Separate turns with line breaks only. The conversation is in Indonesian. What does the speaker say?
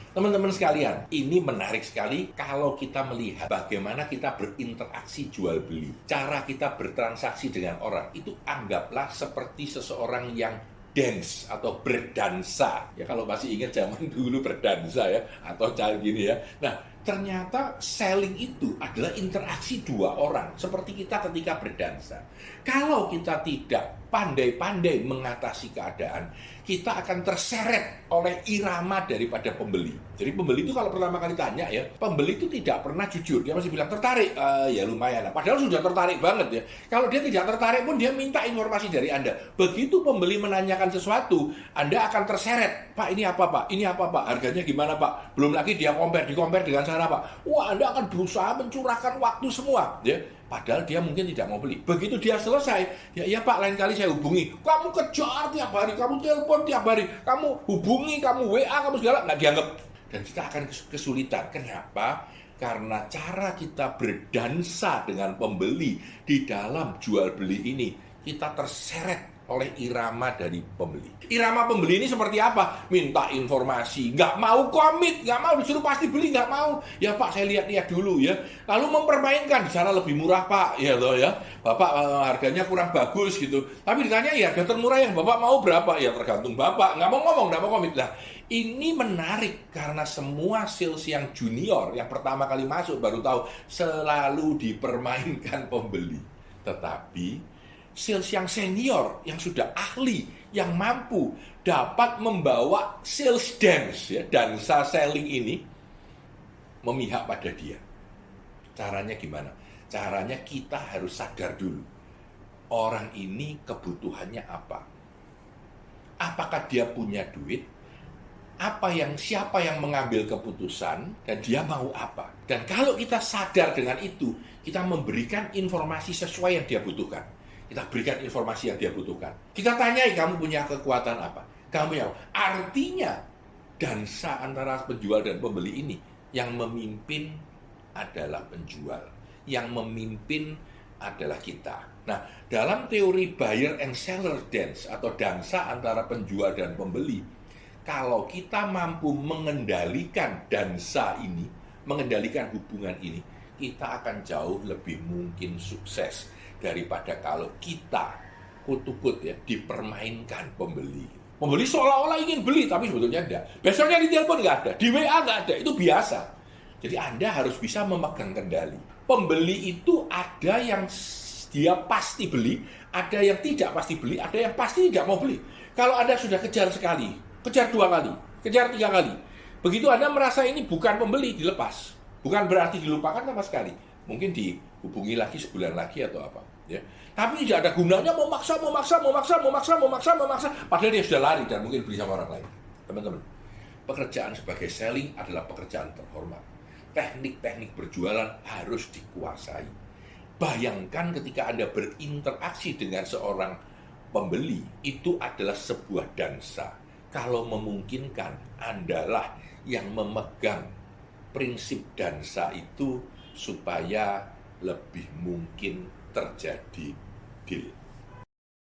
Teman-teman sekalian, ini menarik sekali kalau kita melihat bagaimana kita berinteraksi jual beli. Cara kita bertransaksi dengan orang, itu anggaplah seperti seseorang yang dance atau berdansa. Ya kalau masih ingat zaman dulu berdansa ya, atau cara gini ya. Nah, ternyata selling itu adalah interaksi dua orang, seperti kita ketika berdansa. Kalau kita tidak pandai-pandai mengatasi keadaan, kita akan terseret oleh irama daripada pembeli. Jadi pembeli itu kalau pertama kali tanya ya, pembeli itu tidak pernah jujur. Dia masih bilang tertarik, ya lumayan lah. Padahal sudah tertarik banget ya. Kalau dia tidak tertarik pun dia minta informasi dari Anda. Begitu pembeli menanyakan sesuatu, Anda akan terseret. Pak ini apa Pak? Ini apa Pak? Harganya gimana Pak? Belum lagi dia compare dengan cara Pak. Wah, Anda akan berusaha mencurahkan waktu semua ya. Padahal dia mungkin tidak mau beli. Begitu dia selesai, ya iya Pak, lain kali saya hubungi. Kamu kejar tiap hari, kamu telepon tiap hari, kamu hubungi, kamu WA, kamu segala, nggak dianggap. Dan kita akan kesulitan. Kenapa? Karena cara kita berdansa dengan pembeli di dalam jual beli ini, kita terseret oleh irama dari pembeli. Irama pembeli ini seperti apa? Minta informasi, nggak mau komit, nggak mau disuruh pasti beli, nggak mau. Ya Pak, saya lihat-lihat dulu ya. Lalu mempermainkan, di sana lebih murah Pak, ya loh ya. Bapak harganya kurang bagus gitu. Tapi ditanya ya harga termurah yang Bapak mau berapa? Ya tergantung Bapak, nggak mau ngomong, nggak mau komit. Nah, ini menarik karena semua sales yang junior, yang pertama kali masuk baru tahu, selalu dipermainkan pembeli. Tetapi sales yang senior, yang sudah ahli, yang mampu dapat membawa sales dance, ya, dansa selling ini memihak pada dia. Caranya gimana? Caranya kita harus sadar dulu. Orang ini kebutuhannya apa? Apakah dia punya duit? Siapa yang mengambil keputusan dan dia mau apa? Dan kalau kita sadar dengan itu, kita memberikan informasi sesuai yang dia butuhkan. Kita berikan informasi yang dia butuhkan. Kita tanyai, kamu punya kekuatan apa? Kamu yang artinya dansa antara penjual dan pembeli ini, yang memimpin adalah penjual, yang memimpin adalah kita. Nah, dalam teori buyer and seller dance atau dansa antara penjual dan pembeli, kalau kita mampu mengendalikan dansa ini, mengendalikan hubungan ini, kita akan jauh lebih mungkin sukses daripada kalau kita kut-kut ya dipermainkan pembeli. Pembeli seolah-olah ingin beli tapi sebetulnya enggak. Besoknya di telepon enggak ada, di WA enggak ada, itu biasa. Jadi Anda harus bisa memegang kendali. Pembeli itu ada yang dia pasti beli, ada yang tidak pasti beli, ada yang pasti tidak mau beli. Kalau Anda sudah kejar sekali, kejar 2 kali, kejar 3 kali, begitu Anda merasa ini bukan pembeli, dilepas. Bukan berarti dilupakan sama sekali. Mungkin dihubungi lagi sebulan lagi atau apa ya. Tapi tidak ada gunanya memaksa, padahal dia sudah lari dan mungkin beli sama orang lain. Teman-teman, pekerjaan sebagai selling adalah pekerjaan terhormat. Teknik-teknik berjualan harus dikuasai. Bayangkan ketika Anda berinteraksi dengan seorang pembeli, itu adalah sebuah dansa. Kalau memungkinkan, Andalah yang memegang prinsip dansa itu supaya lebih mungkin terjadi deal.